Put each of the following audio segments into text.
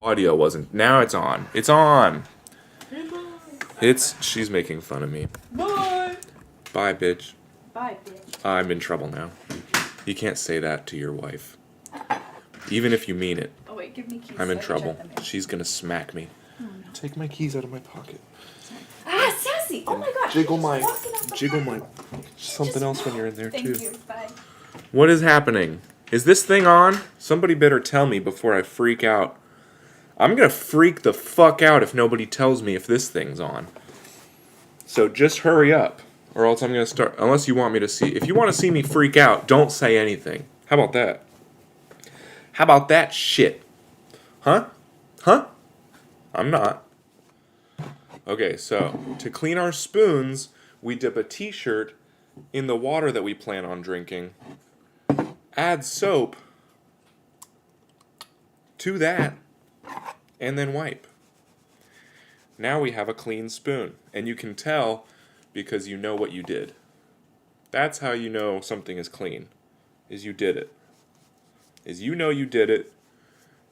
Audio wasn't. Now it's on. It's on. She's making fun of me. Bye. Bye, bitch. Bye, bitch. I'm in trouble now. You can't say that to your wife. Even if you mean it. Oh wait, give me keys. I'm in so I can trouble. check them in. She's gonna smack me. Oh, no. Take my keys out of my pocket. Ah, sassy! Oh my gosh. Jiggle she's my, walking out the jiggle pocket. my. Something else when you're in there Thank too. you. Bye. What is happening? Is this thing on? Somebody better tell me before I freak out. I'm gonna freak the fuck out if nobody tells me if this thing's on. So just hurry up, or else I'm gonna start. Unless you want me to see. If you want to see me freak out, don't say anything. How about that? How about that shit? Huh? Huh? I'm not. Okay, so to clean our spoons, we dip a t-shirt in the water that we plan on drinking. Add soap to that, and then wipe. Now we have a clean spoon, and you can tell because you know what you did. That's how you know something is clean, is you did it. Is you know you did it.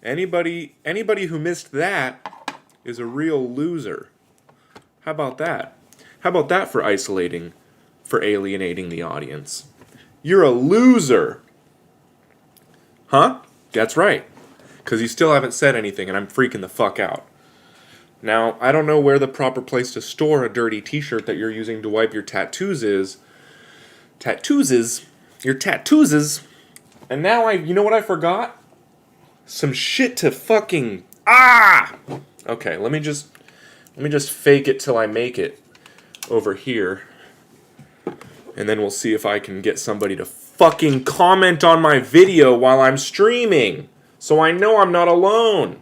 Anybody who missed that is a real loser. How about that? How about that for alienating the audience? You're a loser. Huh? That's right. Because you still haven't said anything and I'm freaking the fuck out. Now, I don't know where the proper place to store a dirty t-shirt that you're using to wipe your tattoos is. Your tattoos is. And now you know what I forgot? Some shit to fucking, Okay, let me just fake it till I make it over here. And then we'll see if I can get somebody to fucking comment on my video while I'm streaming. So I know I'm not alone.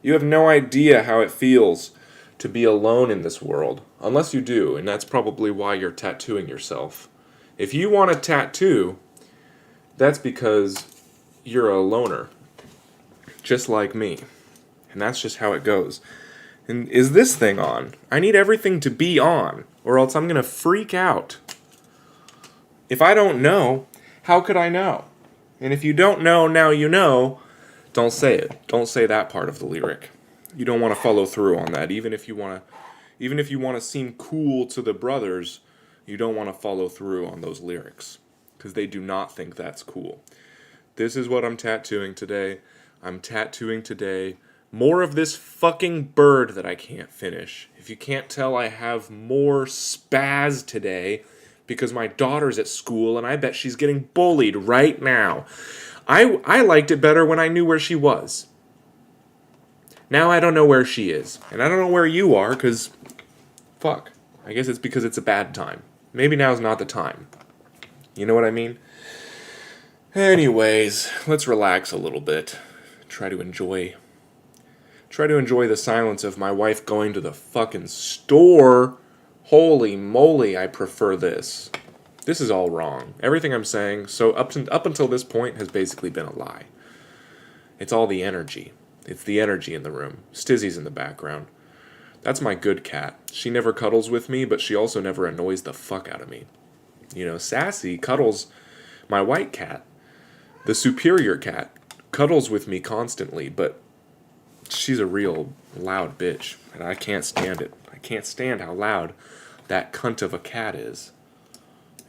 You have no idea how it feels to be alone in this world. Unless you do, and that's probably why you're tattooing yourself. If you want a tattoo, that's because you're a loner. Just like me. And that's just how it goes. And is this thing on? I need everything to be on, or else I'm going to freak out. If I don't know, how could I know? And if you don't know, now you know, don't say it. Don't say that part of the lyric. You don't want to follow through on that. Even if you want to seem cool to the brothers, you don't want to follow through on those lyrics. Because they do not think that's cool. This is what I'm tattooing today. I'm tattooing today more of this fucking bird that I can't finish. If you can't tell, I have more spaz today because my daughter's at school and I bet she's getting bullied right now. I liked it better when I knew where she was. Now I don't know where she is. And I don't know where you are because, fuck. I guess it's because it's a bad time. Maybe now's not the time. You know what I mean? Anyways, let's relax a little bit. Try to enjoy the silence of my wife going to the fucking store. Holy moly, I prefer this. This is all wrong. Everything I'm saying, so up until this point, has basically been a lie. It's all the energy. It's the energy in the room. Stizzy's in the background. That's my good cat. She never cuddles with me, but she also never annoys the fuck out of me. You know, Sassy cuddles my white cat. The superior cat cuddles with me constantly, but she's a real loud bitch, and I can't stand it. I can't stand how loud that cunt of a cat is.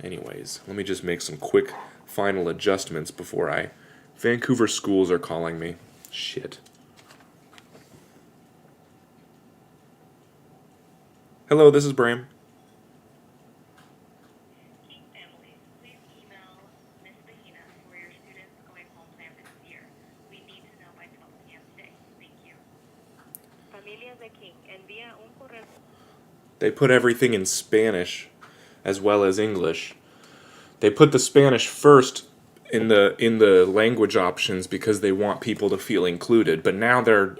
Anyways, let me just make some quick final adjustments before Vancouver schools are calling me. Shit. Hello, this is Bram. They put everything in Spanish as well as English. They put the Spanish first in the language options because they want people to feel included, but now they're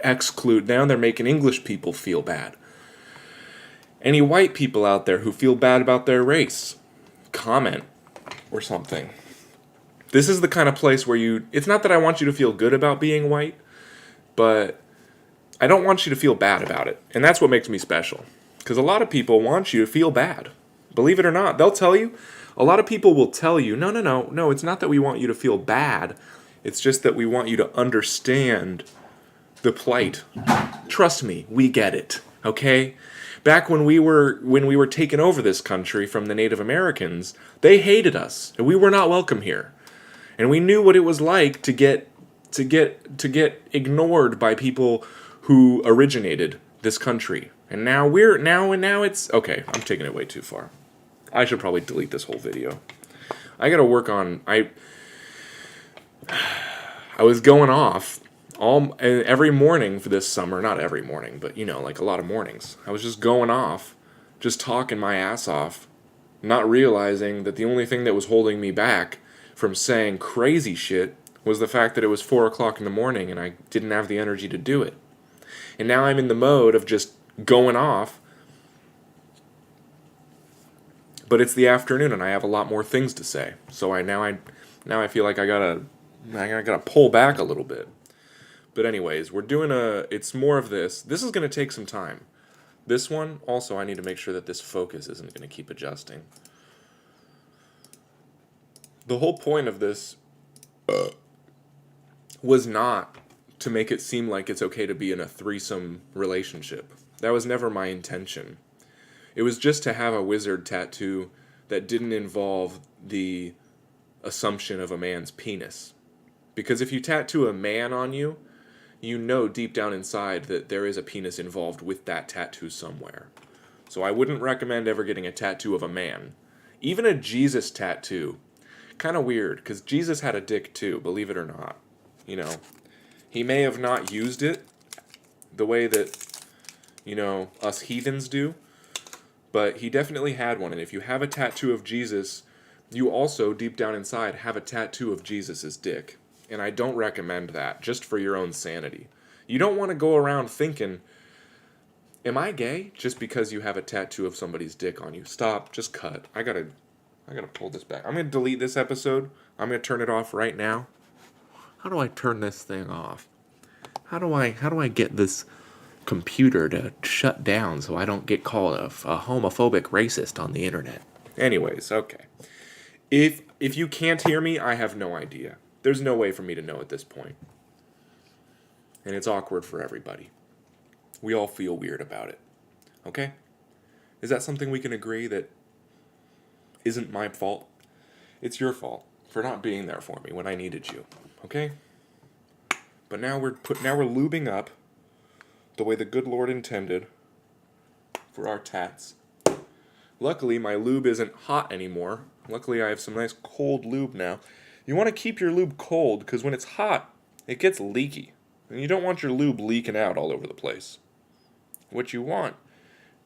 making English people feel bad. Any white people out there who feel bad about their race, comment or something. This is the kind of place where it's not that I want you to feel good about being white, but I don't want you to feel bad about it. And that's what makes me special. Because a lot of people want you to feel bad. Believe it or not, they'll tell you. A lot of people will tell you, no, it's not that we want you to feel bad. It's just that we want you to understand the plight. Trust me, we get it. Okay? Back when we were taking over this country from the Native Americans, they hated us, and we were not welcome here. And we knew what it was like to get ignored by people who originated this country. And now it's okay, I'm taking it way too far. I should probably delete this whole video. I got to work on I was going off every morning for this summer, not every morning, but like a lot of mornings. I was just going off, just talking my ass off, not realizing that the only thing that was holding me back from saying crazy shit was the fact that it was 4 o'clock in the morning and I didn't have the energy to do it. And now I'm in the mode of just going off, but it's the afternoon and I have a lot more things to say. So now I feel like I gotta pull back a little bit. But anyways, it's more of this. This is gonna take some time. This one, also, I need to make sure that this focus isn't gonna keep adjusting. The whole point of this was not to make it seem like it's okay to be in a threesome relationship. That was never my intention. It was just to have a wizard tattoo that didn't involve the assumption of a man's penis. Because if you tattoo a man on you, you know deep down inside that there is a penis involved with that tattoo somewhere. So I wouldn't recommend ever getting a tattoo of a man. Even a Jesus tattoo. Kind of weird, because Jesus had a dick too, believe it or not. He may have not used it the way that, us heathens do, but he definitely had one. And if you have a tattoo of Jesus, you also, deep down inside, have a tattoo of Jesus' dick. And I don't recommend that, just for your own sanity. You don't want to go around thinking, am I gay? Just because you have a tattoo of somebody's dick on you. Stop, just cut. I gotta pull this back. I'm gonna delete this episode. I'm gonna turn it off right now. How do I turn this thing off? How do I get this computer to shut down so I don't get called a homophobic racist on the internet? Anyways, okay. If you can't hear me, I have no idea. There's no way for me to know at this point. And it's awkward for everybody. We all feel weird about it. Okay? Is that something we can agree that isn't my fault? It's your fault for not being there for me when I needed you. Okay? But now we're lubing up the way the good Lord intended for our tats. Luckily, my lube isn't hot anymore. Luckily, I have some nice cold lube now. You want to keep your lube cold, because when it's hot, it gets leaky. And you don't want your lube leaking out all over the place. What you want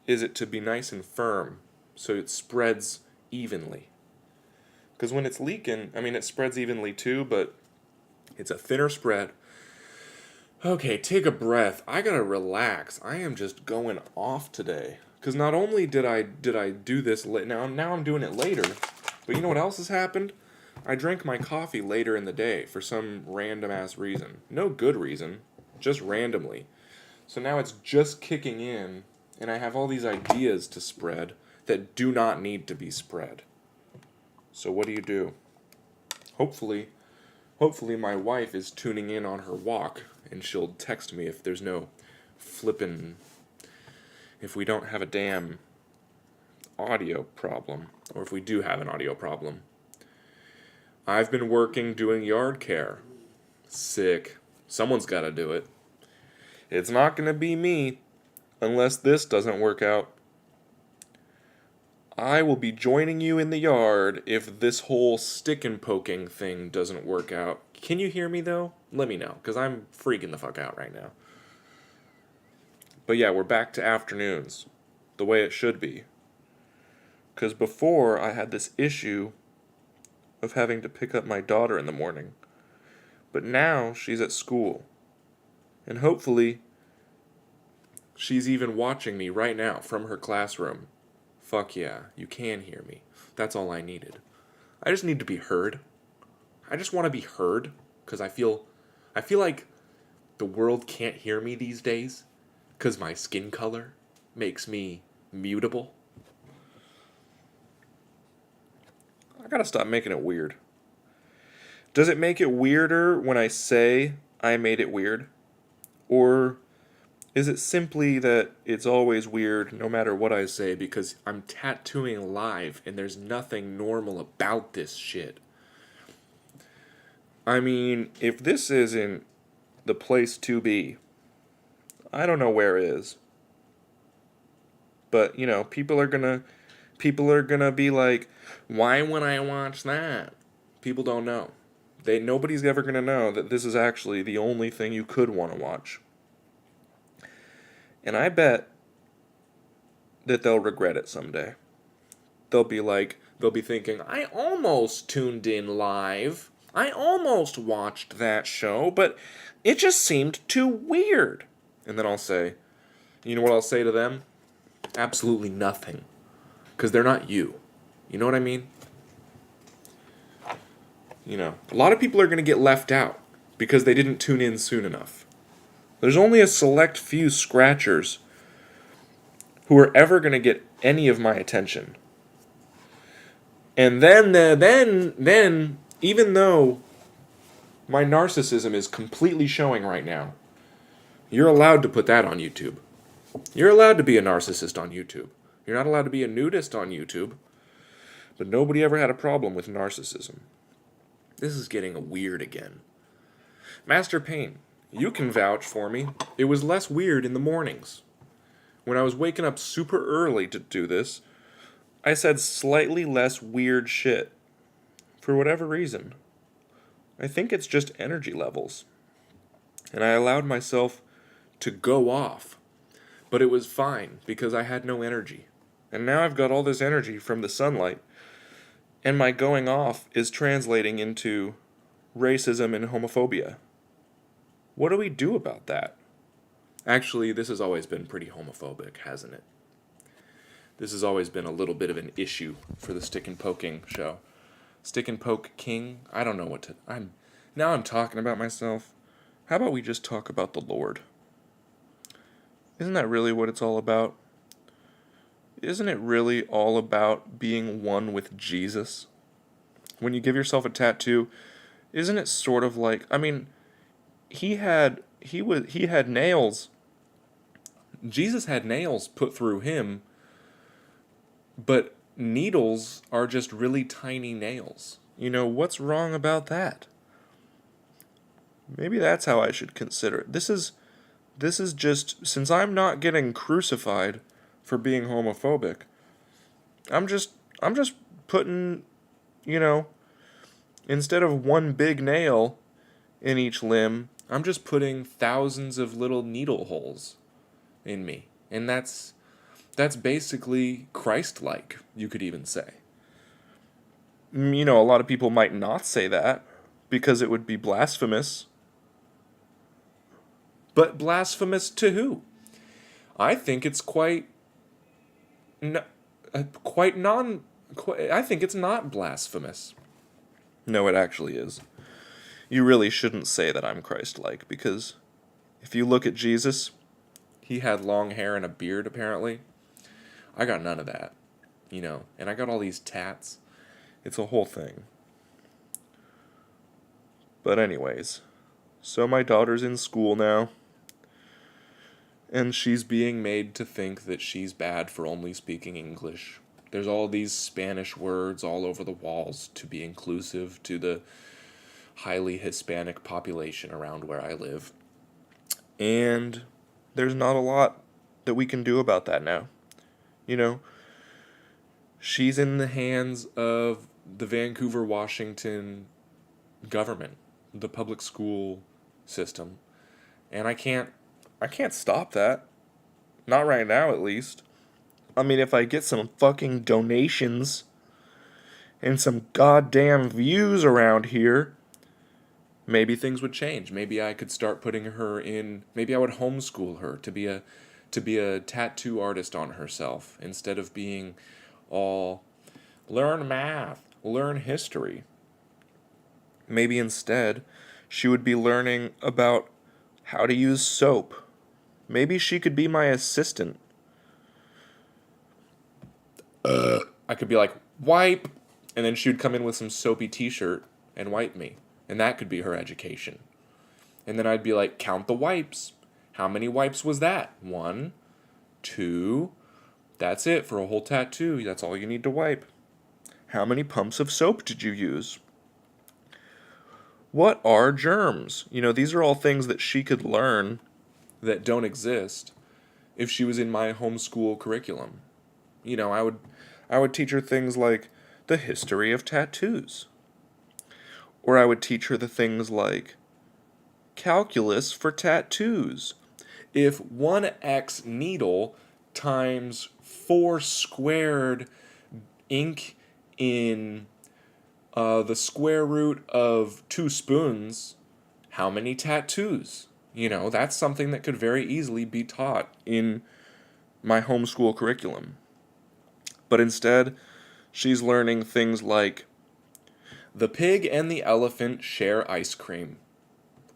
is it to be nice and firm, so it spreads evenly. Because when it's leaking, it spreads evenly too, but it's a thinner spread. Okay, take a breath. I gotta relax. I am just going off today. Because not only did I do this now I'm doing it later, but you know what else has happened? I drank my coffee later in the day for some random ass reason. No good reason, just randomly. So now it's just kicking in, and I have all these ideas to spread that do not need to be spread. So what do? Hopefully my wife is tuning in on her walk, and she'll text me if there's no if we don't have a damn audio problem, or if we do have an audio problem. I've been working doing yard care. Sick. Someone's got to do it. It's not going to be me, unless this doesn't work out. I will be joining you in the yard if this whole stick and poking thing doesn't work out. Can you hear me, though? Let me know, because I'm freaking the fuck out right now. But yeah, we're back to afternoons, the way it should be. Because before, I had this issue of having to pick up my daughter in the morning. But now, she's at school. And hopefully, she's even watching me right now from her classroom. Fuck yeah, you can hear me. That's all I needed. I just need to be heard. I just want to be heard, because I feel like the world can't hear me these days, because my skin color makes me mutable. I gotta stop making it weird. Does it make it weirder when I say I made it weird? Or is it simply that it's always weird no matter what I say because I'm tattooing live and there's nothing normal about this shit? I mean, if this isn't the place to be, I don't know where is. But, people are gonna be like, why would I watch that? People don't know. Nobody's ever gonna know that this is actually the only thing you could want to watch. And I bet that they'll regret it someday. They'll be thinking, I almost tuned in live. I almost watched that show, but it just seemed too weird. And then I'll say, you know what I'll say to them? Absolutely nothing. Because they're not you. You know what I mean? A lot of people are going to get left out because they didn't tune in soon enough. There's only a select few scratchers who are ever going to get any of my attention. And then, even though my narcissism is completely showing right now, you're allowed to put that on YouTube. You're allowed to be a narcissist on YouTube. You're not allowed to be a nudist on YouTube. But nobody ever had a problem with narcissism. This is getting weird again. Master Payne, you can vouch for me. It was less weird in the mornings. When I was waking up super early to do this, I said slightly less weird shit. For whatever reason. I think it's just energy levels. And I allowed myself to go off. But it was fine because I had no energy. And now I've got all this energy from the sunlight. And my going off is translating into racism and homophobia. What do we do about that? Actually, this has always been pretty homophobic, hasn't it? This has always been a little bit of an issue for the Stick and Poking show. Stick and Poke King? I don't know what to... Now I'm talking about myself. How about we just talk about the Lord? Isn't that really what it's all about? Isn't it really all about being one with Jesus? When you give yourself a tattoo, isn't it sort of like... he had nails. Jesus had nails put through him, but needles are just really tiny nails. What's wrong about that? Maybe that's how I should consider it. This is just, since I'm not getting crucified for being homophobic, I'm just putting, instead of one big nail in each limb, I'm just putting thousands of little needle holes in me. And that's basically Christ-like, you could even say. A lot of people might not say that because it would be blasphemous. But blasphemous to who? I think it's I think it's not blasphemous. No, it actually is. You really shouldn't say that I'm Christ-like, because if you look at Jesus, he had long hair and a beard, apparently. I got none of that, and I got all these tats. It's a whole thing. But anyways, so my daughter's in school now, and she's being made to think that she's bad for only speaking English. There's all these Spanish words all over the walls to be inclusive to the highly Hispanic population around where I live. And there's not a lot that we can do about that now. She's in the hands of the Vancouver, Washington government, the public school system. And I can't stop that. Not right now, at least. If I get some fucking donations and some goddamn views around here, maybe things would change. Maybe I could start putting her in... Maybe I would homeschool her to be a tattoo artist on herself instead of being all learn math, learn history. Maybe instead she would be learning about how to use soap. Maybe she could be my assistant. I could be like, wipe, and then she would come in with some soapy t-shirt and wipe me. And that could be her education. And then I'd be like, count the wipes. How many wipes was that? 1, 2. That's it for a whole tattoo. That's all you need to wipe. How many pumps of soap did you use? What are germs? These are all things that she could learn that don't exist if she was in my homeschool curriculum. I would teach her things like the history of tattoos. Or I would teach her the things like calculus for tattoos. If 1x needle times 4 squared ink in the square root of 2 spoons, how many tattoos? That's something that could very easily be taught in my homeschool curriculum. But instead, she's learning things like the pig and the elephant share ice cream,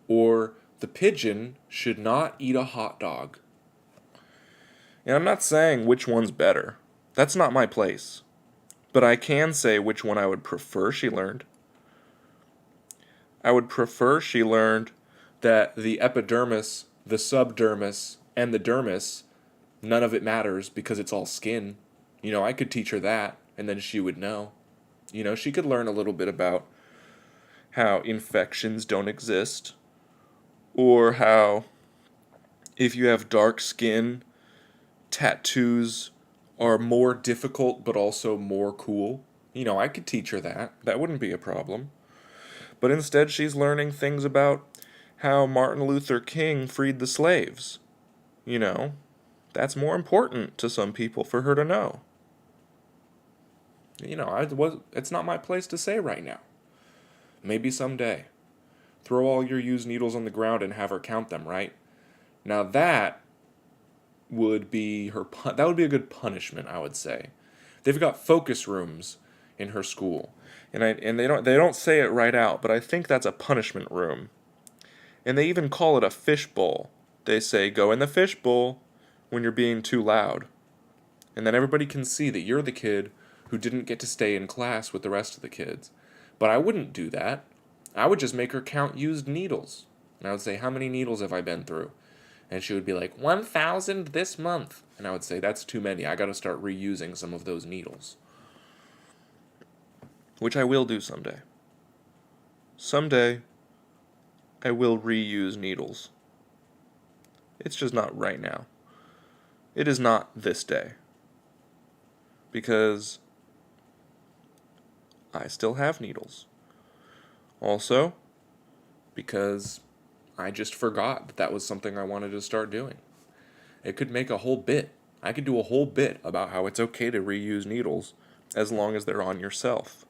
or the pigeon should not eat a hot dog. And I'm not saying which one's better. That's not my place. But I can say which one I would prefer she learned. I would prefer she learned that the epidermis, the subdermis, and the dermis, none of it matters because it's all skin. I could teach her that, and then she would know. She could learn a little bit about how infections don't exist, or how if you have dark skin, tattoos are more difficult but also more cool. I could teach her that. That wouldn't be a problem. But instead, she's learning things about how Martin Luther King freed the slaves. That's more important to some people for her to know. It's not my place to say right now. Maybe someday. Throw all your used needles on the ground and have her count them, right? Now that would be that would be a good punishment, I would say. They've got focus rooms in her school. And they don't say it right out, but I think that's a punishment room. And they even call it a fish bowl. They say, go in the fish bowl when you're being too loud. And then everybody can see that you're the kid who didn't get to stay in class with the rest of the kids. But I wouldn't do that. I would just make her count used needles. And I would say, how many needles have I been through? And she would be like, 1,000 this month. And I would say, that's too many. I got to start reusing some of those needles. Which I will do someday. Someday, I will reuse needles. It's just not right now. It is not this day. Because I still have needles. Also, because I just forgot that was something I wanted to start doing. It could make a whole bit. I could do a whole bit about how it's okay to reuse needles as long as they're on yourself.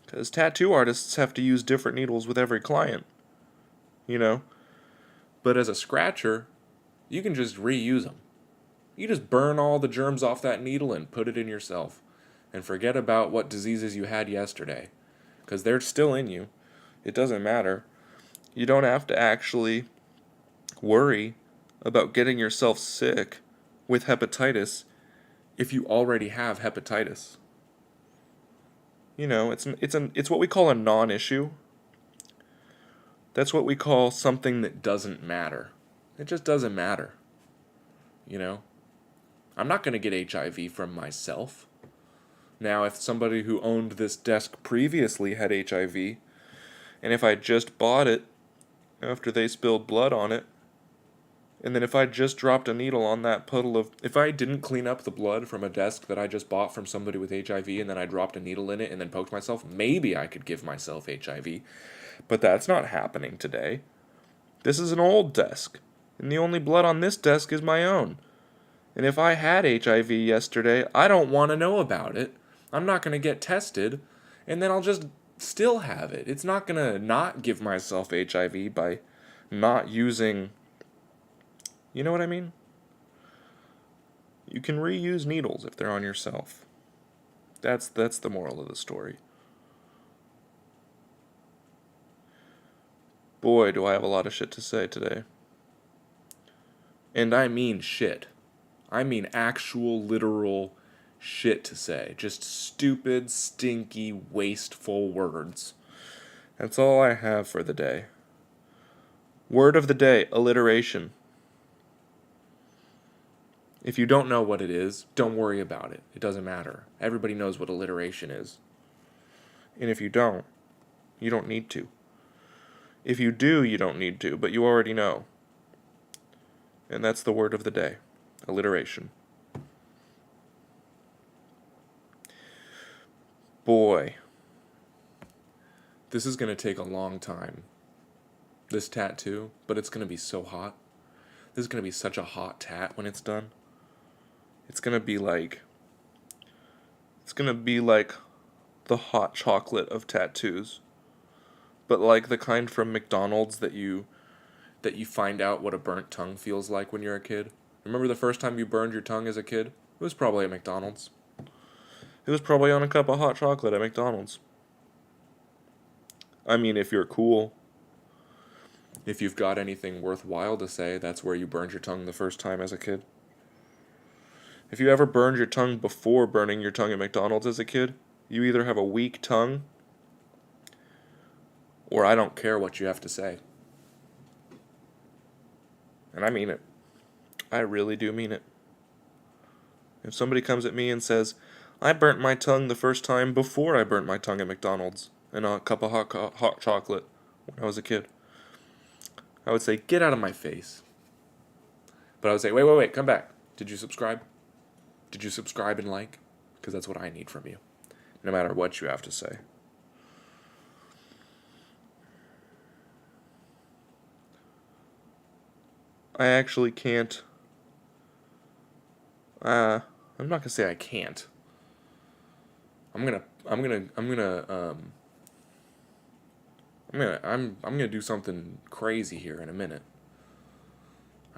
Because tattoo artists have to use different needles with every client. But as a scratcher, you can just reuse them. You just burn all the germs off that needle and put it in yourself. And forget about what diseases you had yesterday. Because they're still in you. It doesn't matter. You don't have to actually worry about getting yourself sick with hepatitis if you already have hepatitis. It's what we call a non-issue. That's what we call something that doesn't matter. It just doesn't matter. I'm not going to get HIV from myself. Now, if somebody who owned this desk previously had HIV, and if I just bought it after they spilled blood on it, and then if I just dropped a needle on that puddle of... If I didn't clean up the blood from a desk that I just bought from somebody with HIV, and then I dropped a needle in it and then poked myself, maybe I could give myself HIV. But that's not happening today. This is an old desk, and the only blood on this desk is my own. And if I had HIV yesterday, I don't want to know about it. I'm not going to get tested, and then I'll just still have it. It's not going to not give myself HIV by not using... You know what I mean? You can reuse needles if they're on yourself. That's the moral of the story. Boy, do I have a lot of shit to say today. And I mean shit. I mean actual, literal shit to say. Just stupid, stinky, wasteful words. That's all I have for the day. Word of the day, alliteration. If you don't know what it is, don't worry about it. It doesn't matter. Everybody knows what alliteration is. And if you don't need to. If you do, you don't need to, but you already know. And that's the word of the day. Alliteration. Boy. This is going to take a long time. This tattoo, but it's going to be so hot. This is going to be such a hot tat when it's done. It's going to be like the hot chocolate of tattoos. But like the kind from McDonald's that you find out what a burnt tongue feels like when you're a kid. Remember the first time you burned your tongue as a kid? It was probably at McDonald's. It was probably on a cup of hot chocolate at McDonald's. I mean, if you're cool. If you've got anything worthwhile to say, that's where you burned your tongue the first time as a kid. If you ever burned your tongue before burning your tongue at McDonald's as a kid, you either have a weak tongue or I don't care what you have to say. And I mean it. I really do mean it. If somebody comes at me and says, I burnt my tongue the first time before I burnt my tongue at McDonald's in a cup of hot chocolate when I was a kid, I would say, get out of my face. But I would say, wait, come back. Did you subscribe? Did you subscribe and like? Because that's what I need from you, no matter what you have to say. I actually can't. I'm not gonna say I can't. I'm gonna do something crazy here in a minute.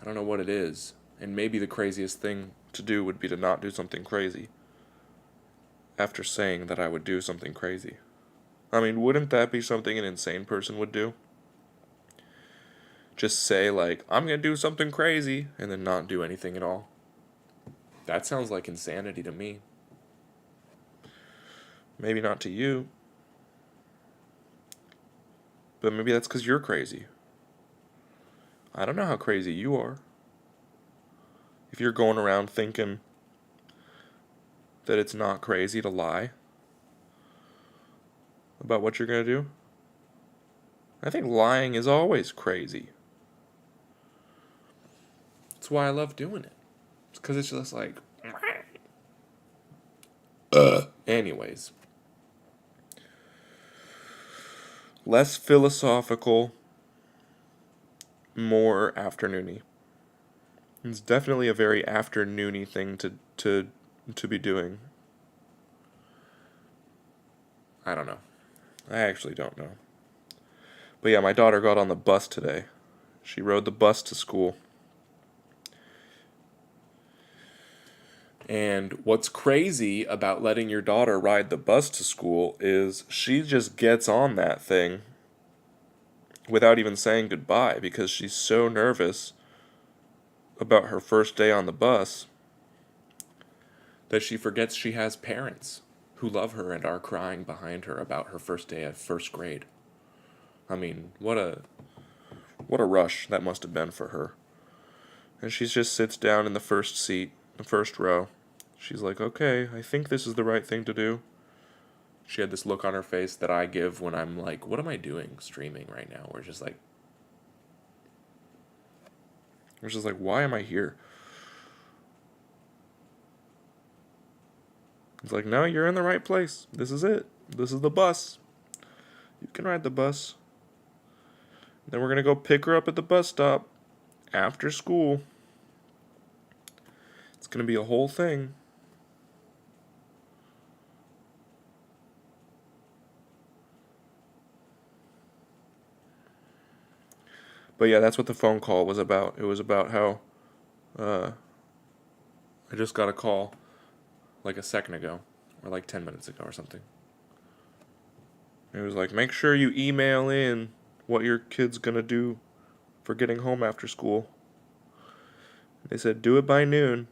I don't know what it is, and maybe the craziest thing to do would be to not do something crazy. After saying that I would do something crazy. I mean, wouldn't that be something an insane person would do? Just say, like, I'm gonna do something crazy, and then not do anything at all. That sounds like insanity to me. Maybe not to you. But maybe that's because you're crazy. I don't know how crazy you are. If you're going around thinking that it's not crazy to lie about what you're going to do, I think lying is always crazy. That's why I love doing it. It's because it's just like... Anyways. Less philosophical, more afternoony. It's definitely a very afternoony thing to be doing. I don't know. I actually don't know. But yeah, my daughter got on the bus today. She rode the bus to school. And what's crazy about letting your daughter ride the bus to school is she just gets on that thing without even saying goodbye because she's so nervous about her first day on the bus that she forgets she has parents who love her and are crying behind her about her first day of first grade. I mean, what a rush that must have been for her. And she just sits down in the first seat, the first row. She's like, okay, I think this is the right thing to do. She had this look on her face that I give when I'm like, what am I doing streaming right now? We're just like, why am I here? It's like, no, you're in the right place. This is it. This is the bus. You can ride the bus. Then we're going to go pick her up at the bus stop after school. It's going to be a whole thing. But yeah, that's what the phone call was about. It was about how I just got a call like a second ago, or like 10 minutes ago or something. It was like, make sure you email in what your kid's going to do for getting home after school. They said, do it by noon.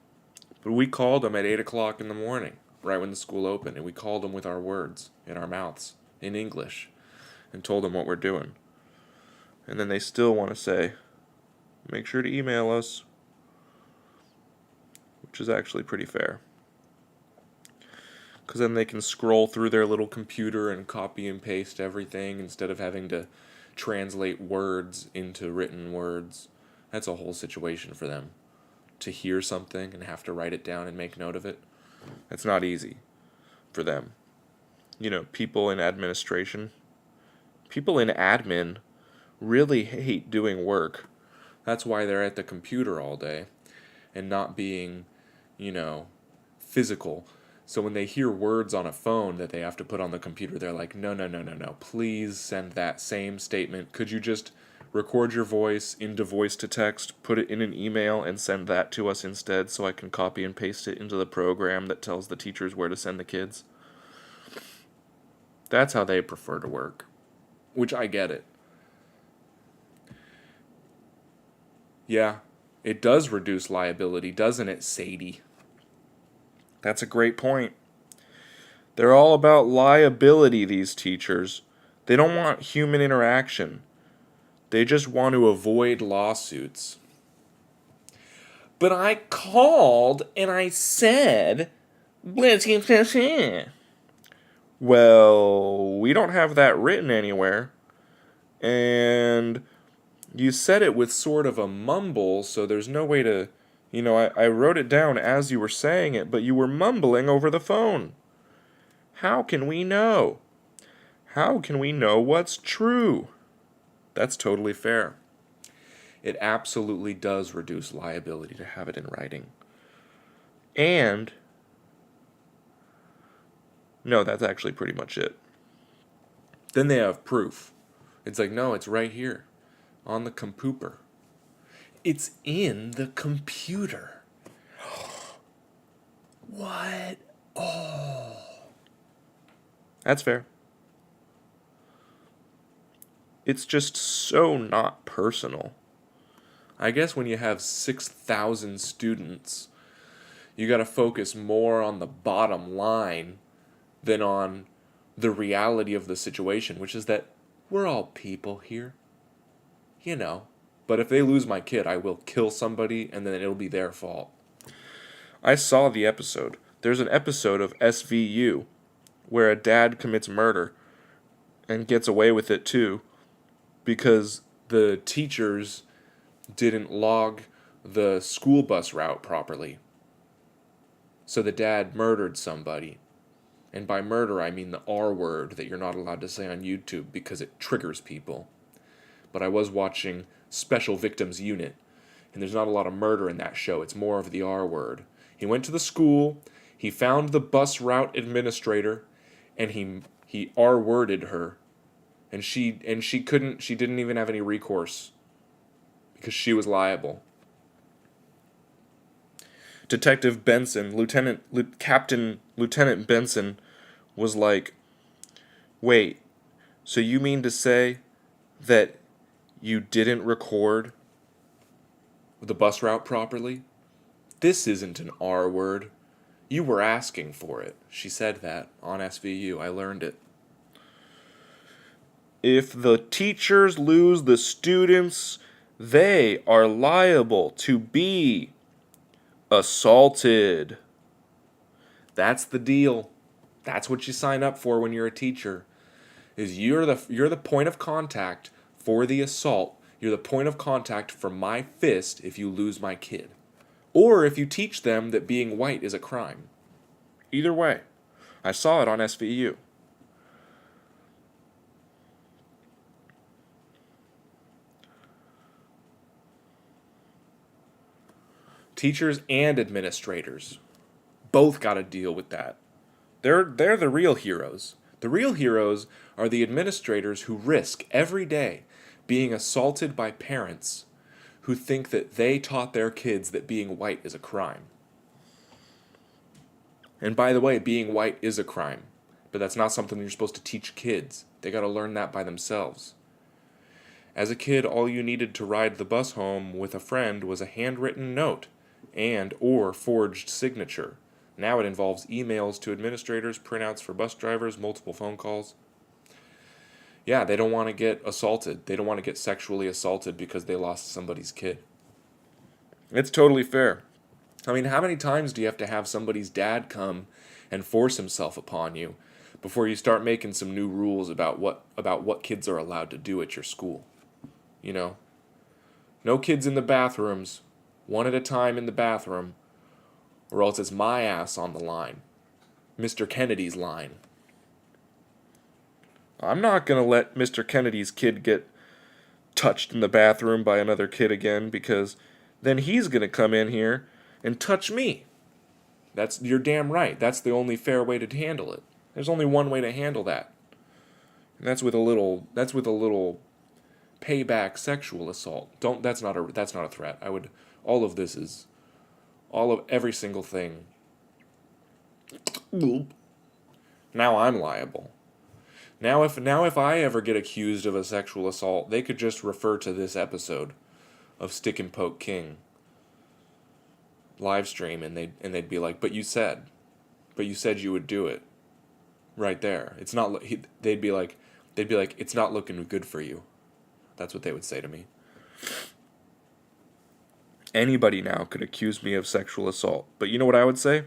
But we called them at 8 o'clock in the morning, right when the school opened, and we called them with our words in our mouths, in English, and told them what we're doing. And then they still want to say, make sure to email us. which is actually pretty fair. Because then they can scroll through their little computer and copy and paste everything instead of having to translate words into written words. That's a whole situation for them. To hear something and have to write it down and make note of it. That's not easy for them. People in administration, people in admin really hate doing work. That's why they're at the computer all day and not being, physical. So when they hear words on a phone that they have to put on the computer, they're like, no, no, no, no, no. Please send that same statement. Could you just record your voice into voice to text, put it in an email, and send that to us instead so I can copy and paste it into the program that tells the teachers where to send the kids? That's how they prefer to work, which I get it. Yeah, it does reduce liability, doesn't it, Sadie? That's a great point. They're all about liability, these teachers. They don't want human interaction. They just want to avoid lawsuits. But I called and I said, well, we don't have that written anywhere. And you said it with sort of a mumble, so there's no way to, I wrote it down as you were saying it, but you were mumbling over the phone. How can we know? How can we know what's true? That's totally fair. It absolutely does reduce liability to have it in writing. And, no, that's actually pretty much it. Then they have proof. It's like, no, it's right here on the compooper. It's in the computer. What? Oh. That's fair. It's just so not personal. I guess when you have 6,000 students, you got to focus more on the bottom line than on the reality of the situation, which is that we're all people here. But if they lose my kid, I will kill somebody and then it'll be their fault. I saw the episode. There's an episode of SVU where a dad commits murder and gets away with it too because the teachers didn't log the school bus route properly. So the dad murdered somebody. And by murder, I mean the R word that you're not allowed to say on YouTube because it triggers people. But I was watching Special Victims Unit, and there's not a lot of murder in that show. It's more of the R word. He went to the school, he found the bus route administrator, and he R-worded her. And she didn't even have any recourse because she was liable. Detective Benson, Lieutenant Benson was like, wait, so you mean to say that you didn't record the bus route properly? This isn't an R word. You were asking for it. She said that on SVU. I learned it. If the teachers lose the students, they are liable to be assaulted. That's the deal. That's what you sign up for when you're a teacher. Is you're the point of contact for the assault. You're the point of contact for my fist if you lose my kid. Or if you teach them that being white is a crime. Either way. I saw it on SVU. Teachers and administrators both got to deal with that. They're the real heroes. The real heroes are the administrators who risk every day being assaulted by parents who think that they taught their kids that being white is a crime. And by the way, being white is a crime, but that's not something you're supposed to teach kids. They got to learn that by themselves. As a kid, all you needed to ride the bus home with a friend was a handwritten note and or forged signature. Now it involves emails to administrators, printouts for bus drivers, multiple phone calls. Yeah, they don't want to get assaulted. They don't want to get sexually assaulted because they lost somebody's kid. It's totally fair. I mean, how many times do you have to have somebody's dad come and force himself upon you before you start making some new rules about what kids are allowed to do at your school? You know? No kids in the bathrooms, one at a time in the bathroom, or else it's my ass on the line. Mr. Kennedy's line. I'm not going to let Mr. Kennedy's kid get touched in the bathroom by another kid again, because then he's going to come in here and touch me. You're damn right. That's the only fair way to handle it. There's only one way to handle that. And that's with a little payback sexual assault. That's not a threat. All of every single thing. Now I'm liable. Now if I ever get accused of a sexual assault, they could just refer to this episode of Stick and Poke King live stream, and they'd be like, but you said you would do it. Right there. It's not. They'd be like, it's not looking good for you. That's what they would say to me. Anybody now could accuse me of sexual assault, but you know what I would say?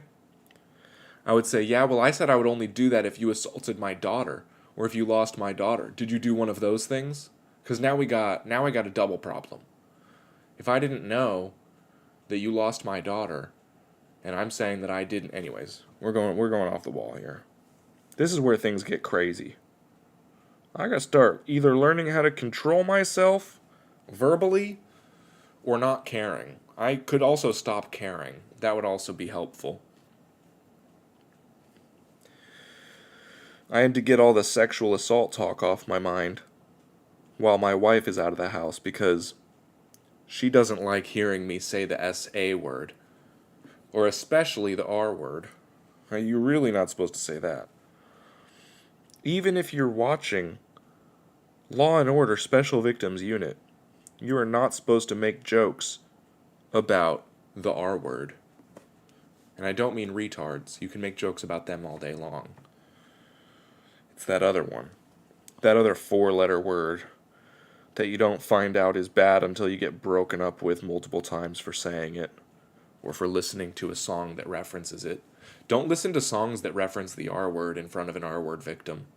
I would say, yeah, well, I said I would only do that if you assaulted my daughter, or if you lost my daughter. Did you do one of those things? Because now I got a double problem. If I didn't know that you lost my daughter, and I'm saying that I didn't, anyways, we're going off the wall here. This is where things get crazy. I gotta start either learning how to control myself verbally or not caring. I could also stop caring. That would also be helpful. I had to get all the sexual assault talk off my mind while my wife is out of the house, because she doesn't like hearing me say the S-A word, or especially the R word. You're really not supposed to say that. Even if you're watching Law and Order Special Victims Unit, you are not supposed to make jokes about the R word. And I don't mean retards. You can make jokes about them all day long. It's that other one. That other 4-letter word that you don't find out is bad until you get broken up with multiple times for saying it, or for listening to a song that references it. Don't listen to songs that reference the R word in front of an R word victim.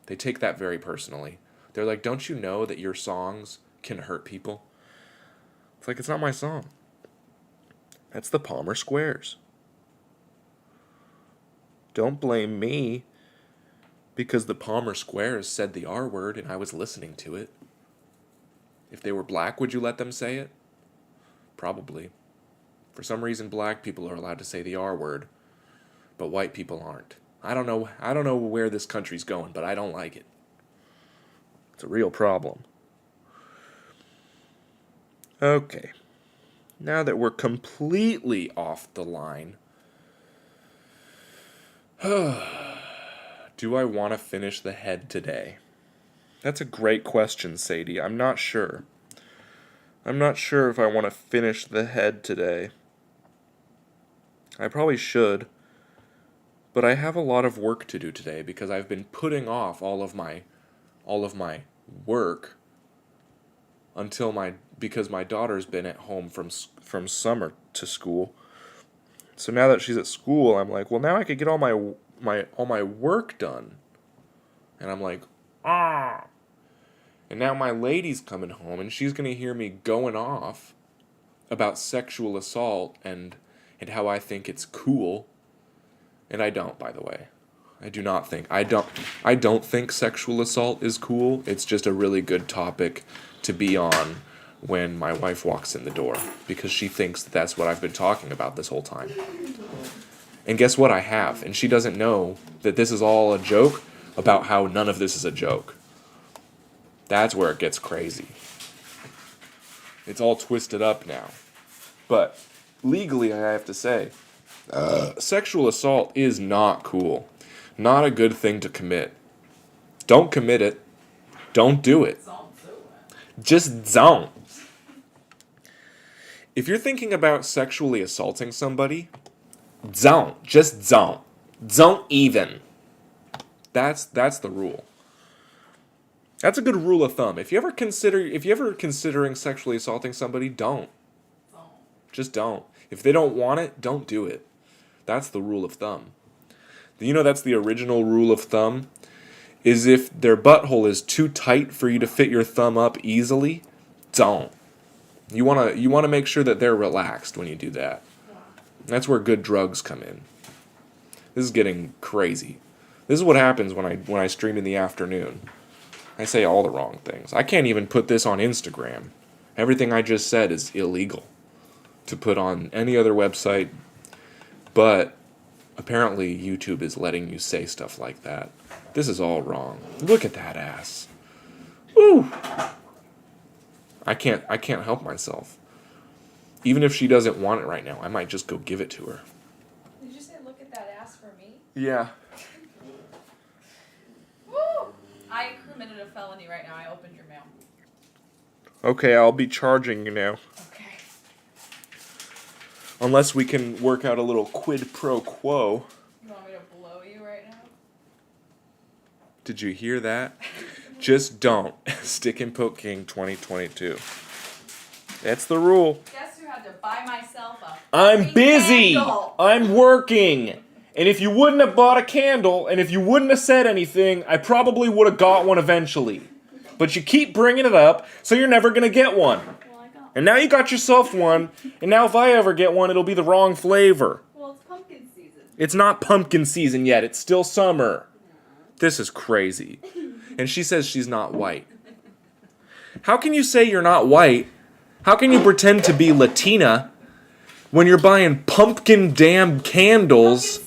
They take that very personally. They're like, don't you know that your songs can hurt people? It's like, it's not my song. That's the Palmer Squares. Don't blame me because the Palmer Squares said the R word and I was listening to it. If they were black, would you let them say it? Probably. For some reason, black people are allowed to say the R word, but white people aren't. I don't know where this country's going, but I don't like it. It's a real problem. Okay. Now that we're completely off the line, do I want to finish the head today? That's a great question, Sadie. I'm not sure. I'm not sure if I want to finish the head today. I probably should. But I have a lot of work to do today because I've been putting off all of my work because my daughter's been at home from summer to school. So now that she's at school, I'm like, well, now I could get all my work done. And I'm like, And now my lady's coming home and she's going to hear me going off about sexual assault and how I think it's cool. And I don't, by the way. I don't think sexual assault is cool. It's just a really good topic to be on when my wife walks in the door, because she thinks that's what I've been talking about this whole time. And guess what? I have. And she doesn't know that this is all a joke about how none of this is a joke. That's where it gets crazy. It's all twisted up now. But legally, I have to say, sexual assault is not cool. Not a good thing to commit. Don't commit it. Don't do it. Just don't. If you're thinking about sexually assaulting somebody, don't. Just don't. Don't even. That's the rule. That's a good rule of thumb. If you ever considering sexually assaulting somebody, don't. Just don't. If they don't want it, don't do it. That's the rule of thumb. You know that's the original rule of thumb? Is if their butthole is too tight for you to fit your thumb up easily, don't. You wanna make sure that they're relaxed when you do that. That's where good drugs come in. This is getting crazy. This is what happens when I stream in the afternoon. I say all the wrong things. I can't even put this on Instagram. Everything I just said is illegal to put on any other website, but apparently YouTube is letting you say stuff like that. This is all wrong. Look at that ass. Ooh. I can't help myself. Even if she doesn't want it right now, I might just go give it to her. Did you say look at that ass for me? Yeah. Woo! I committed a felony right now. I opened your mail. Okay, I'll be charging you now. Okay. Unless we can work out a little quid pro quo. You want me to blow you right now? Did you hear that? Just don't. Stick and Poke King 2022. That's the rule. Guess who had to buy myself a I'm freaking busy. candle? I'm working. And if you wouldn't have bought a candle, and if you wouldn't have said anything, I probably would have got one eventually. But you keep bringing it up, so you're never going to get one. Well, I got And now you got yourself one, and now if I ever get one, it'll be the wrong flavor. Well, it's pumpkin season. It's not pumpkin season yet. It's still summer. This is crazy. And she says she's not white. How can you say you're not white? How can you pretend to be Latina when you're buying pumpkin damn candles,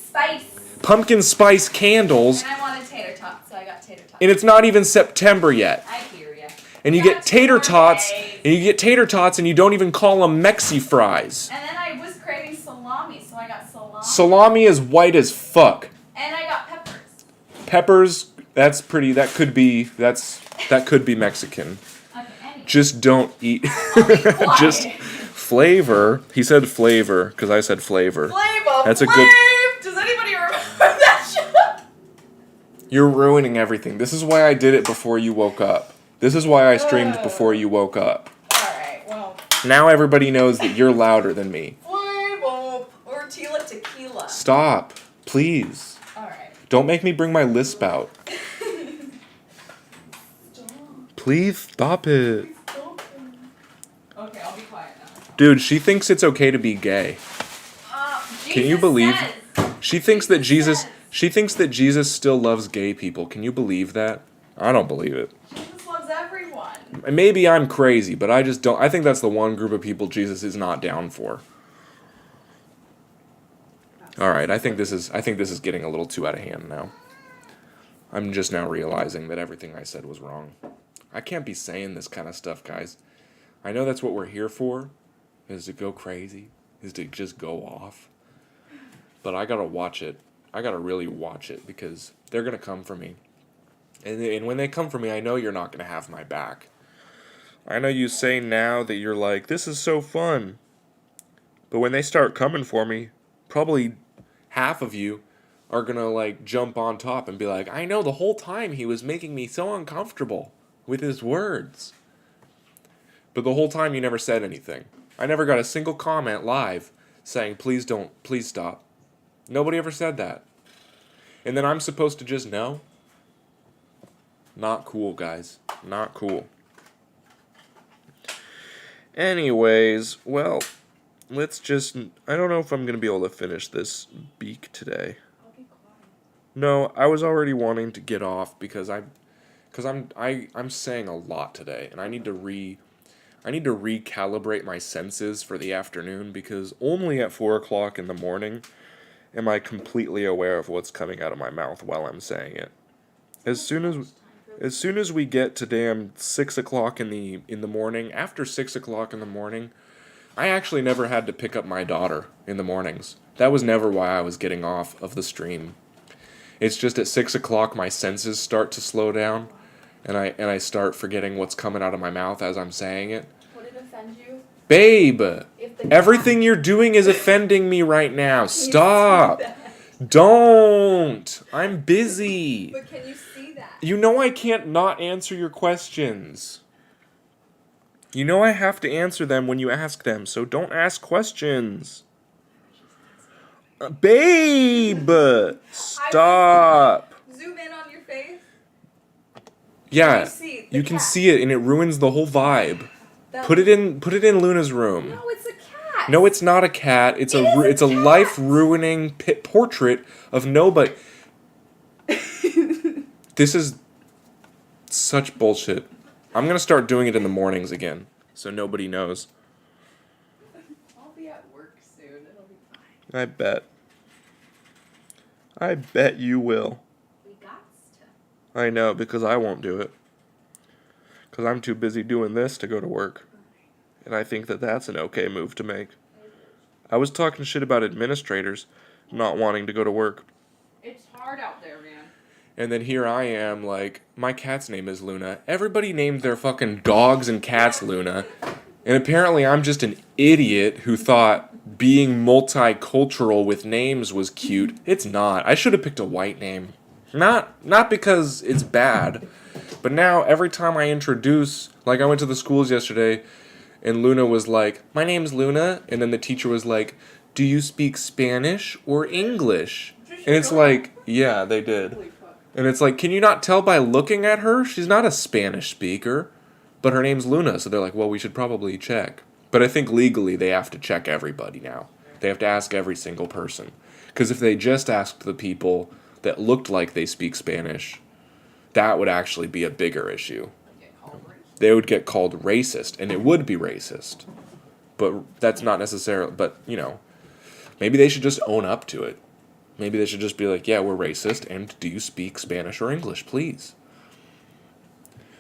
pumpkin spice candles, And I wanted tater tots, so I got tater tots. and it's not even September yet? I hear ya. And you Got get tater 2 more tots, days. and you get tater tots, and you don't even call them Mexi fries. And then I was craving salami, so I got salami. Salami is white as fuck. And I got peppers. Peppers, that's pretty. That could be Mexican. Okay, anyway. Just don't eat. I'll be quiet. Just flavor. He said flavor because I said flavor. Flavor. That's a good- Does anybody remember that show? You're ruining everything. This is why I did it before you woke up. This is why I streamed before you woke up. Alright, well. Now everybody knows that you're louder than me. Flavor. Or Tila Tequila. Stop, please. Alright. Don't make me bring my lisp out. Please stop it. Okay, I'll be quiet now. Dude, she thinks it's okay to be gay. Can you believe- She thinks that Jesus still loves gay people. Can you believe that? I don't believe it. Jesus loves everyone. And maybe I'm crazy, but I just don't. I think that's the one group of people Jesus is not down for. All right, I think this is getting a little too out of hand now. I'm just now realizing that everything I said was wrong. I can't be saying this kind of stuff, guys. I know that's what we're here for, is to go crazy, is to just go off. But I gotta watch it. I gotta really watch it because they're gonna come for me. And when they come for me, I know you're not gonna have my back. I know you say now that you're like, this is so fun. But when they start coming for me, probably half of you are gonna like jump on top and be like, I know the whole time he was making me so uncomfortable with his words. But the whole time you never said anything. I never got a single comment live saying, please stop. Nobody ever said that. And then I'm supposed to just know? Not cool, guys. Not cool. Anyways, well, let's just... I don't know if I'm going to be able to finish this beak today. I'll be quiet. No, I was already wanting to get off because I'm saying a lot today, and I need to recalibrate my senses for the afternoon because only at 4 o'clock in the morning am I completely aware of what's coming out of my mouth while I'm saying it. As soon as we get to damn 6 o'clock in the morning, after 6 o'clock in the morning, I actually never had to pick up my daughter in the mornings. That was never why I was getting off of the stream. It's just at 6 o'clock my senses start to slow down, and I start forgetting what's coming out of my mouth as I'm saying it. Would it offend you? Babe, If the everything you're doing is offending me right now. Stop. Don't. I'm busy. But can you see that? You know I can't not answer your questions. You know I have to answer them when you ask them, so don't ask questions. Babe! Stop! Zoom in on your face. Yeah, You see the you can cat. see it and it ruins the whole vibe. That- Put it in Luna's room. No, it's a cat. No, it's not a cat. It's It is a it's a cat. life-ruining portrait of nobody. This is such bullshit. I'm gonna start doing it in the mornings again, so nobody knows. I'll be at work soon. It'll be fine. I bet you will. We got to. I know, because I won't do it. Because I'm too busy doing this to go to work. And I think that that's an okay move to make. I was talking shit about administrators not wanting to go to work. It's hard out there, man. And then here I am, like, my cat's name is Luna. Everybody named their fucking dogs and cats Luna. And apparently I'm just an idiot who thought being multicultural with names was cute. It's not. I should have picked a white name. Not because it's bad, but now every time I introduce, like I went to the schools yesterday, and Luna was like, "My name's Luna," and then the teacher was like, "Do you speak Spanish or English?" And it's like, yeah, they did. Holy fuck. And it's like, can you not tell by looking at her? She's not a Spanish speaker, but her name's Luna, so they're like, well, we should probably check. But I think legally they have to check everybody now. They have to ask every single person. Because if they just asked the people that looked like they speak Spanish, that would actually be a bigger issue. Get called racist. They would get called racist, and it would be racist. But that's not necessarily, but, you know, maybe they should just own up to it. Maybe they should just be like, yeah, we're racist, and do you speak Spanish or English, please?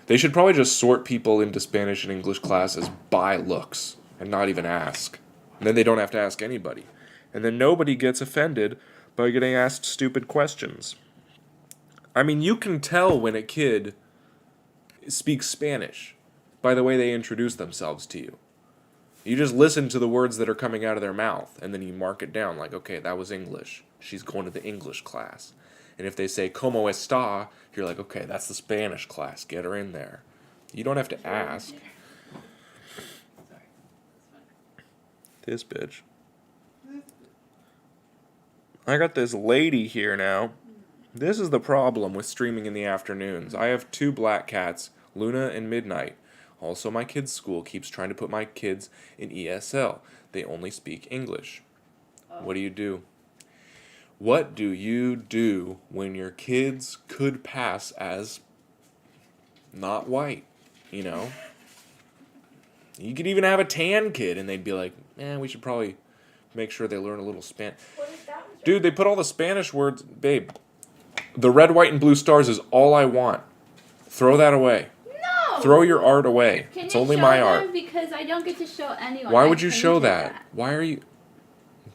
They should probably just sort people into Spanish and English classes by looks, and not even ask. And then they don't have to ask anybody. And then nobody gets offended by getting asked stupid questions. I mean, you can tell when a kid speaks Spanish by the way they introduce themselves to you. You just listen to the words that are coming out of their mouth, and then you mark it down like, okay, that was English. She's going to the English class. And if they say, ¿Cómo está?, you're like, okay, that's the Spanish class. Get her in there. You don't have to ask. Sorry. This bitch. I got this lady here now. This is the problem with streaming in the afternoons. I have 2 black cats, Luna and Midnight. Also, my kids' school keeps trying to put my kids in ESL. They only speak English. What do you do? What do you do when your kids could pass as not white, you know? You could even have a tan kid and they'd be like, we should probably make sure they learn a little Spanish. What is that? Dude, they put all the Spanish words, babe. The red, white, and blue stars is all I want. Throw that away. No! Throw your art away. Can It's you only show my them? art. Because I don't get to show anyone. Why I would you show painted that? Why are you...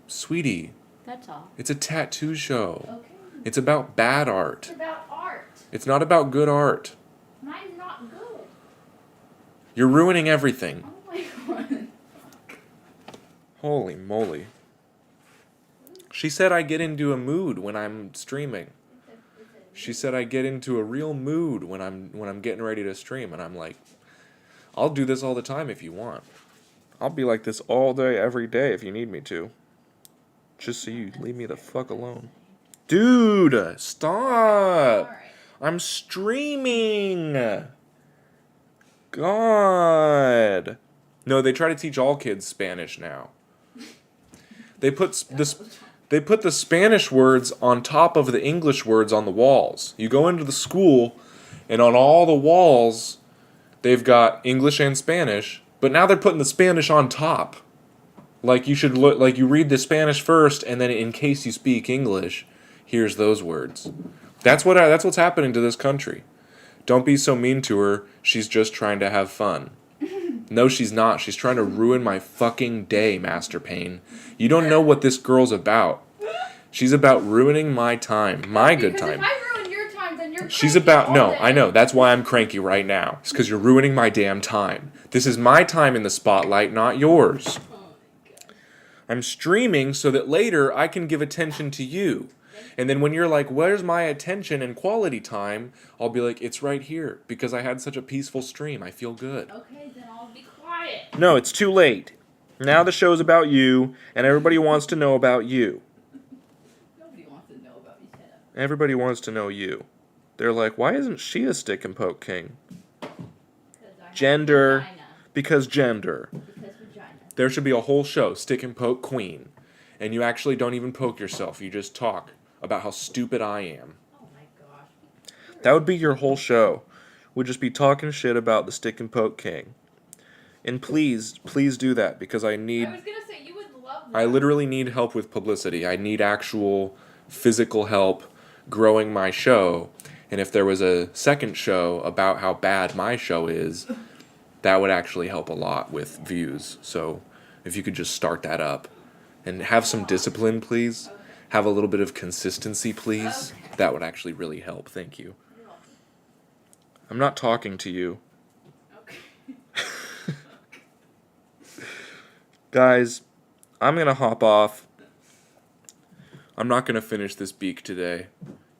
Sweetie, That's all. it's a tattoo show. Okay. It's about bad art. It's about art. It's not about good art. Mine's not good. You're ruining everything. Oh my god. Holy moly. She said I get into a mood when I'm streaming. She said I get into a real mood when I'm getting ready to stream, and I'm like, I'll do this all the time if you want. I'll be like this all day, every day if you need me to. Just so you leave me the fuck alone. Dude, stop! Alright. I'm streaming! God. No, they try to teach all kids Spanish now. They put the Spanish words on top of the English words on the walls. You go into the school, and on all the walls, they've got English and Spanish, but now they're putting the Spanish on top. Like you should look, like you read the Spanish first, and then in case you speak English, here's those words. That's what's happening to this country. Don't be so mean to her. She's just trying to have fun. No, she's not. She's trying to ruin my fucking day, Master Payne. You don't know what this girl's about. She's about ruining my time, my good Because time. if I ruin your time, then you're She's cranky about, all no, day. I know, that's why I'm cranky right now. It's because you're ruining my damn time. This is my time in the spotlight, not yours. Oh my god. I'm streaming so that later I can give attention to you. And then when you're like, where's my attention and quality time? I'll be like, it's right here. Because I had such a peaceful stream. I feel good. Okay, then I'll be quiet. No, it's too late. Now the show's about you, and everybody wants to know about you. Everybody wants to know you. They're like, why isn't she a stick and poke king? 'Cause I have Gender. vagina. Because gender. Because vagina. There should be a whole show, Stick and Poke Queen. And you actually don't even poke yourself. You just talk about how stupid I am. Oh my gosh. That would be your whole show. We'd just be talking shit about the Stick and Poke King. And please do that because I I was gonna say you would love that. I literally need help with publicity. I need actual physical help growing my show. And if there was a second show about how bad my show is, that would actually help a lot with views. So if you could just start that up and have some discipline, please. Okay. Have a little bit of consistency, please. Okay. That would actually really help. Thank you. You're welcome. I'm not talking to you. Okay. Guys, I'm going to hop off. I'm not going to finish this beak today.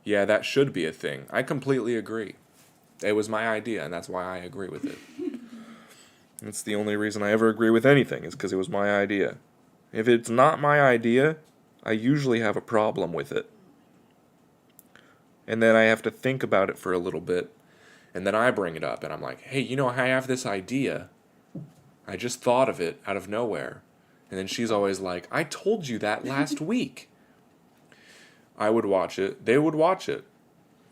Yeah, that should be a thing. I completely agree. It was my idea, and that's why I agree with it. It's the only reason I ever agree with anything, is because it was my idea. If it's not my idea, I usually have a problem with it. And then I have to think about it for a little bit, and then I bring it up, and I'm like, hey, I have this idea. I just thought of it out of nowhere. And then she's always like, I told you that last week. I would watch it. They would watch it.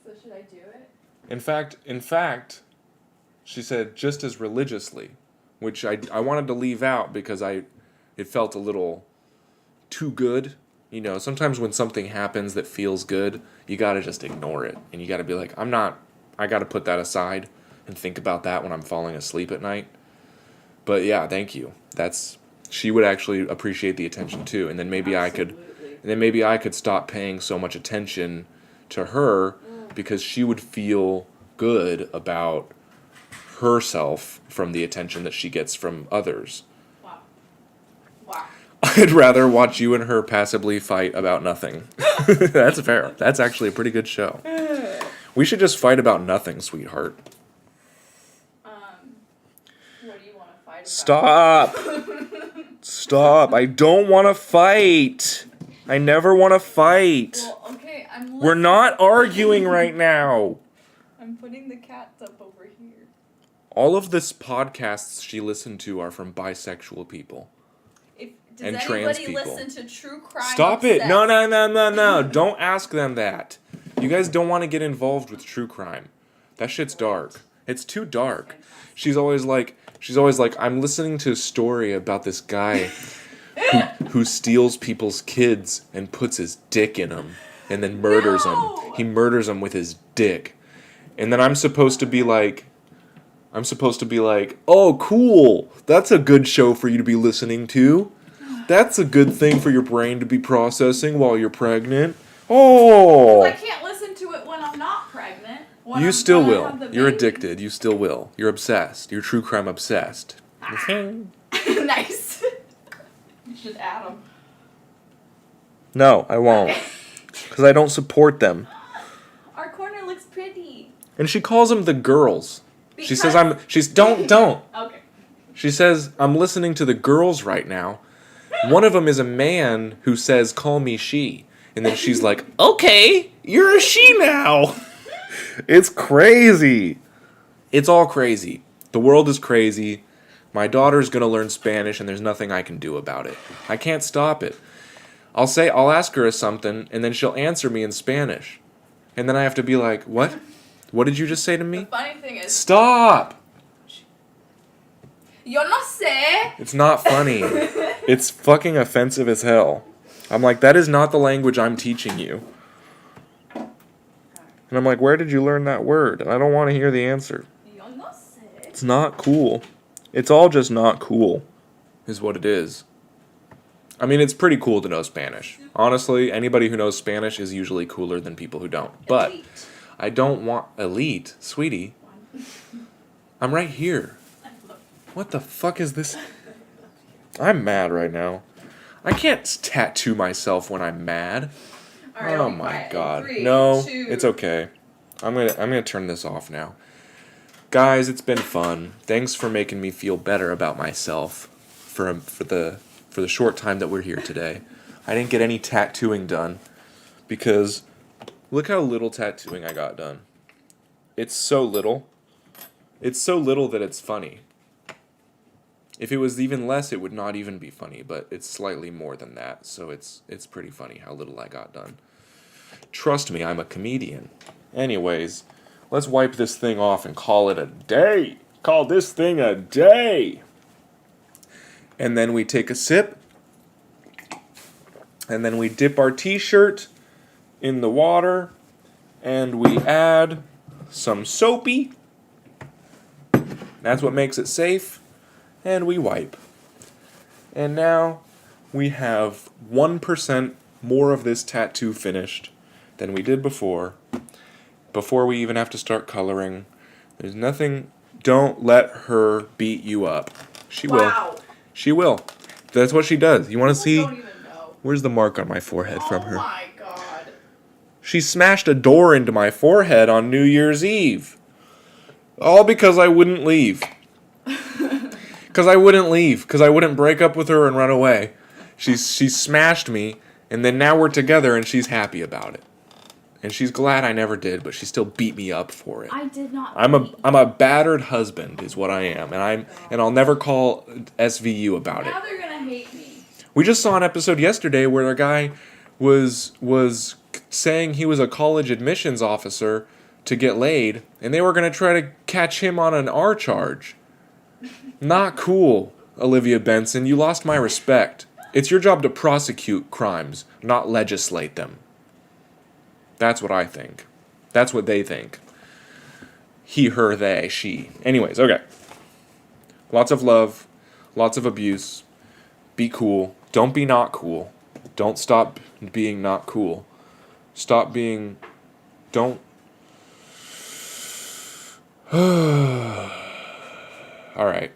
So should I do it? In fact, she said just as religiously, which I wanted to leave out because it felt a little too good. Sometimes when something happens that feels good, you gotta just ignore it. And you gotta be like, I gotta put that aside and think about that when I'm falling asleep at night. But yeah, thank you. She would actually appreciate the attention too. And then maybe I could stop paying so much attention to her because she would feel good about herself from the attention that she gets from others. Wow. Wow. I'd rather watch you and her passively fight about nothing. That's fair. That's actually a pretty good show. We should just fight about nothing, sweetheart. What do you want to fight about? Stop! Stop. I don't want to fight. I never want to fight. Well, okay, I'm We're not arguing right now. I'm putting the cats up over here. All of this podcasts she listened to are from bisexual people. Does And trans anybody people. listen to true crime? Stop it. Obsessed? No. Don't ask them that. You guys don't want to get involved with true crime. That shit's dark. It's too dark. She's always like, I'm listening to a story about this guy who steals people's kids and puts his dick in them and then murders them. He murders them with his dick. And then I'm supposed to be like, oh, cool. That's a good show for you to be listening to. That's a good thing for your brain to be processing while you're pregnant. Oh. I can't listen to it when I'm not pregnant. You still will. You're addicted. You still will. You're obsessed. You're true crime obsessed. Nice. You should add them. No, I won't. Because I don't support them. Our corner looks pretty. And she calls them the girls. She says don't. Okay. She says, I'm listening to the girls right now. One of them is a man who says, call me she. And then she's like, okay, you're a she now. It's crazy. It's all crazy. The world is crazy. My daughter's going to learn Spanish and there's nothing I can do about it. I can't stop it. I'll ask her something and then she'll answer me in Spanish. And then I have to be like, what? What did you just say to me? The funny thing is, Stop! yo no sé. It's not funny. It's fucking offensive as hell. I'm like, that is not the language I'm teaching you. And I'm like, where did you learn that word? And I don't want to hear the answer. Yo no sé. It's not cool. It's all just not cool, is what it is. I mean, it's pretty cool to know Spanish. Honestly, anybody who knows Spanish is usually cooler than people who don't. But Elite. I don't want elite, sweetie. I'm right here. What the fuck is this? I'm mad right now. I can't tattoo myself when I'm mad. All right, Oh I'll be my quiet. god. 3, No, 2. it's okay. I'm gonna turn this off now. Guys, it's been fun. Thanks for making me feel better about myself for the short time that we're here today. I didn't get any tattooing done because Look how little tattooing I got done. It's so little. It's so little that it's funny. If it was even less, it would not even be funny, but it's slightly more than that, so it's pretty funny how little I got done. Trust me, I'm a comedian. Anyways, let's wipe this thing off and call it a day. Call this thing a day. And then we take a sip. And then we dip our t-shirt in the water. And we add some soapy. That's what makes it safe. And we wipe. And now we have 1% more of this tattoo finished than we did before we even have to start coloring. There's nothing. Don't let her beat you up. She Wow. will. She will. That's what she does. You want to see? Don't even know. Where's the mark on my forehead from her? Oh my god. She smashed a door into my forehead on New Year's Eve. All because I wouldn't leave. Because I wouldn't leave. Because I wouldn't break up with her and run away. She smashed me, and then now we're together, and she's happy about it. And she's glad I never did, but she still beat me up for it. I did not. I'm a battered husband, is what I am, and I'll never call SVU about it. Now they're gonna hate me. We just saw an episode yesterday where a guy was saying he was a college admissions officer to get laid, and they were gonna try to catch him on an R charge. Not cool, Olivia Benson. You lost my respect. It's your job to prosecute crimes, not legislate them. That's what I think. That's what they think. He, her, they, she. Anyways, okay. Lots of love. Lots of abuse. Be cool. Don't be not cool. Don't stop being not cool. Stop being... Don't... Alright.